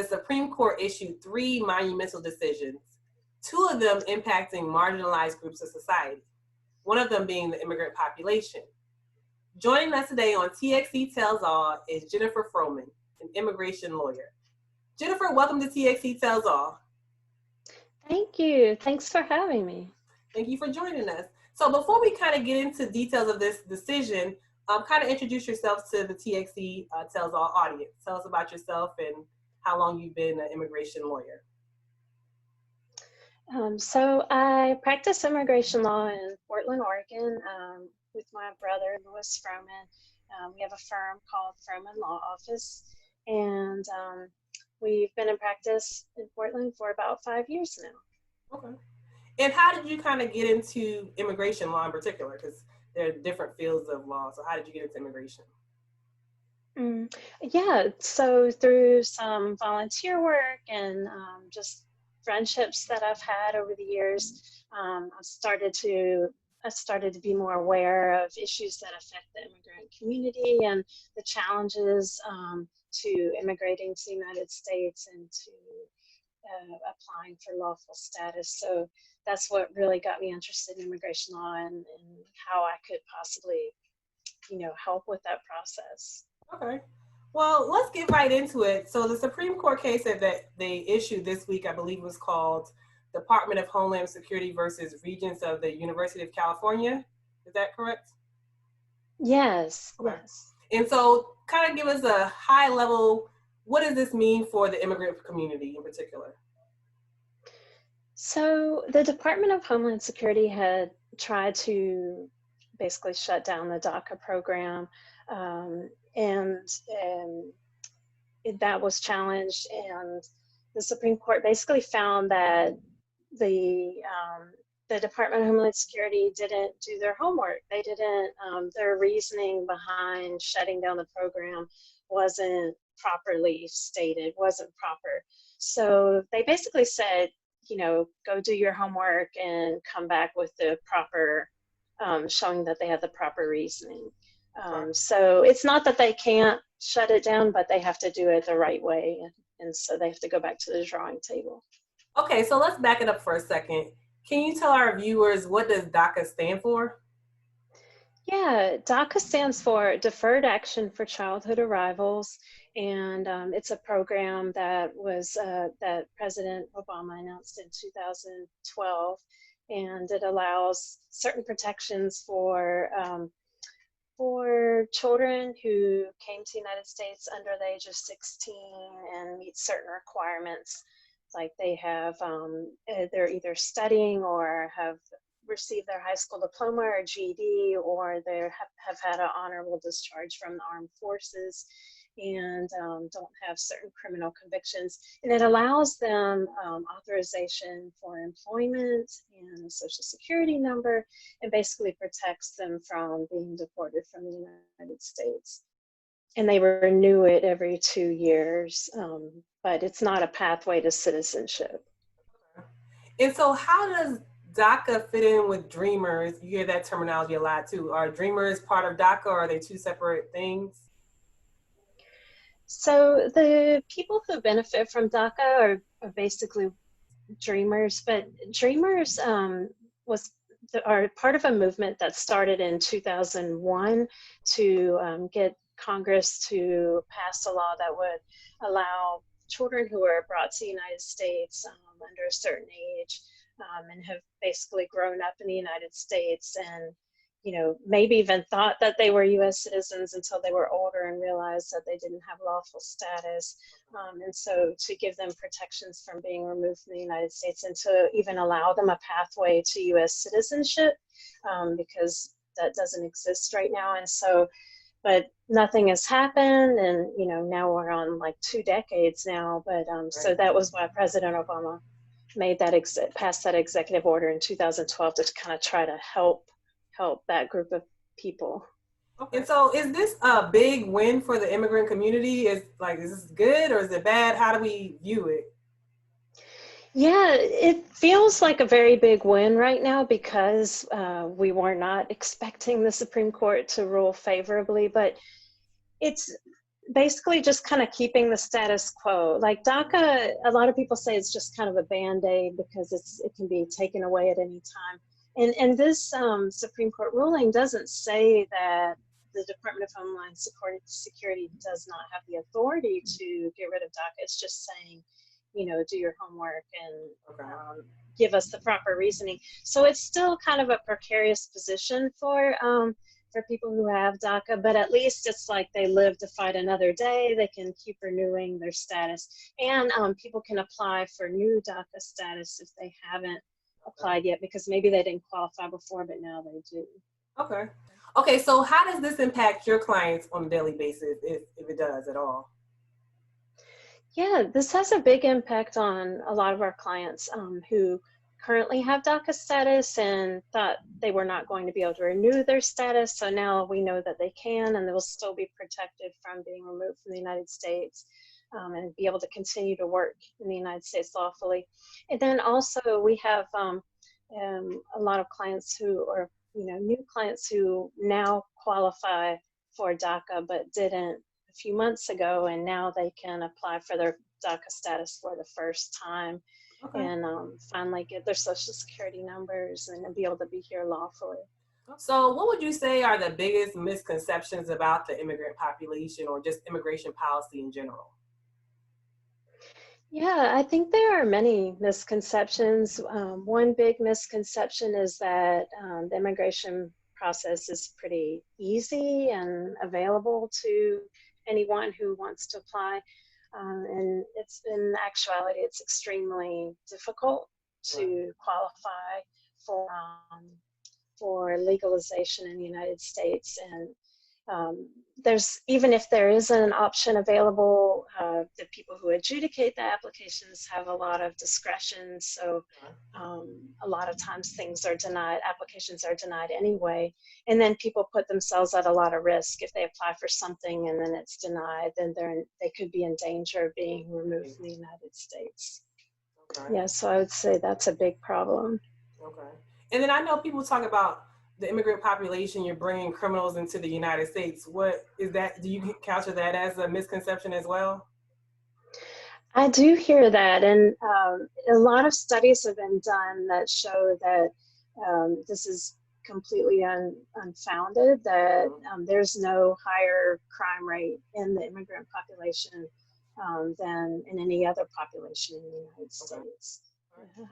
Supreme Court issued 3 monumental decisions, 2 of them impacting marginalized groups of society, one of them being the immigrant population. Joining us today on TXC Tells All is Jennifer Frohman, an immigration lawyer. Jennifer, welcome to TXC Tells All. Thank you. Thanks for having me. Thank you for joining us. So before we kind of get into details of this decision, kind of introduce yourself to the TXC Tells All audience. Tell us about yourself and how long you've been an immigration lawyer. So I practice immigration law in Portland, Oregon, with my brother, Louis Frohman. We have a firm called Frohman Law Office, and we've been in practice in Portland for about 5 years now. Okay. And how did you kind of get into immigration law in particular? Because there are different fields of law. So how did you get into immigration? Yeah, so through some volunteer work and just friendships that I've had over the years, I started to be more aware of issues that affect the immigrant community and the challenges to immigrating to the United States and to applying for lawful status. So that's what really got me interested in immigration law and how I could possibly, help with that process. Okay. Well, let's get right into it. So the Supreme Court case that they issued this week, I believe, was called Department of Homeland Security versus Regents of the University of California. Is that correct? Yes. Okay. Yes. And so kind of give us a high level, what does this mean for the immigrant community in particular? So the Department of Homeland Security had tried to basically shut down the DACA program, and that was challenged, and the Supreme Court basically found that the Department of Homeland Security didn't do their homework. They didn't, their reasoning behind shutting down the program wasn't properly stated, wasn't proper. So they basically said, go do your homework and come back with the proper, showing that they have the proper reasoning. So it's not that they can't shut it down, but they have to do it the right way. And so they have to go back to the drawing table. Okay, so let's back it up for a second. Can you tell our viewers, what does DACA stand for? Yeah, DACA stands for Deferred Action for Childhood Arrivals, and it's a program that was that President Obama announced in 2012, and it allows certain protections for children who came to the United States under the age of 16 and meet certain requirements, like they have they're either studying or have received their high school diploma or GED, or they have had an honorable discharge from the armed forces and don't have certain criminal convictions. And it allows them authorization for employment and a social security number, and basically protects them from being deported from the United States. And they renew it every 2 years, but it's not a pathway to citizenship. And so how does DACA fit in with Dreamers? You hear that terminology a lot too. Are Dreamers part of DACA, or are they two separate things? So the people who benefit from DACA are basically Dreamers, but Dreamers are part of a movement that started in 2001 to get Congress to pass a law that would allow children who are brought to the United States under a certain age and have basically grown up in the United States and maybe even thought that they were U.S. citizens until they were older and realized that they didn't have lawful status. And so to give them protections from being removed from the United States and to even allow them a pathway to U.S. citizenship, because that doesn't exist right now. And so, but nothing has happened, and now we're on like 2 decades now. But so that was why President Obama made that passed that executive order in 2012 to kind of try to help that group of people. Okay. And so is this a big win for the immigrant community? Is this good or is it bad? How do we view it? Yeah, it feels like a very big win right now because we were not expecting the Supreme Court to rule favorably, but it's basically just kind of keeping the status quo. Like DACA, a lot of people say it's just kind of a Band-Aid because it can be taken away at any time. And this Supreme Court ruling doesn't say that the Department of Homeland Security does not have the authority to get rid of DACA. It's just saying, you know, do your homework and give us the proper reasoning. So it's still kind of a precarious position for people who have DACA, but at least it's like they live to fight another day. They can keep renewing their status, and people can apply for new DACA status if they haven't applied yet, because maybe they didn't qualify before, but now they do. Okay. Okay, so how does this impact your clients on a daily basis, if it does at all? Yeah, this has a big impact on a lot of our clients who currently have DACA status and thought they were not going to be able to renew their status. So now we know that they can, and they will still be protected from being removed from the United States and be able to continue to work in the United States lawfully. And then also we have a lot of clients who are, you know, new clients who now qualify for DACA but didn't a few months ago, and now they can apply for their DACA status for the first time. Okay. And finally get their social security numbers and be able to be here lawfully. So what would you say are the biggest misconceptions about the immigrant population or just immigration policy in general? Yeah, I think there are many misconceptions. One big misconception is that the immigration process is pretty easy and available to anyone who wants to apply. And it's in actuality, it's extremely difficult to qualify for legalization in the United States. And even if there is an option available, the people who adjudicate the applications have a lot of discretion. So a lot of times things are denied, applications are denied anyway. And then people put themselves at a lot of risk. If they apply for something and then it's denied, then they could be in danger of being removed from the United States. Okay. Yeah, so I would say that's a big problem. Okay. And then I know people talk about the immigrant population, you're bringing criminals into the United States. What is that? Do you counter that as a misconception as well? I do hear that, and a lot of studies have been done that show that this is completely unfounded, that there's no higher crime rate in the immigrant population than in any other population in the United States. Yeah.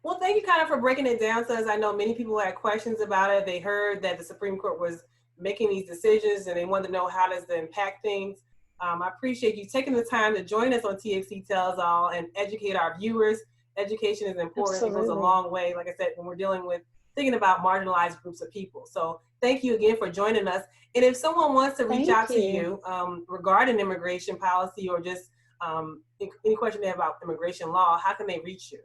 Well, thank you kind of for breaking it down to us. I know many people had questions about it. They heard that the Supreme Court was making these decisions and they wanted to know how does it impact things. I appreciate you taking the time to join us on TXC Tells All and educate our viewers. Education is important. Absolutely. It goes a long way, like I said, when we're thinking about marginalized groups of people. So thank you again for joining us. And if someone wants to reach out to you regarding immigration policy or just any question they have about immigration law, how can they reach you?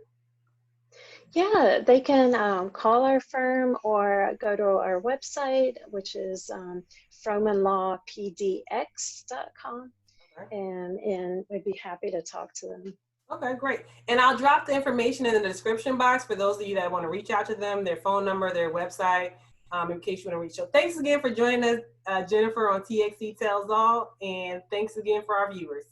Yeah, they can call our firm or go to our website, which is FrohmanLawPDX.com, and we'd be happy to talk to them. Okay, great. And I'll drop the information in the description box for those of you that want to reach out to them, their phone number, their website, in case you want to reach out. Thanks again for joining us, Jennifer, on TXC Tells All, and thanks again for our viewers.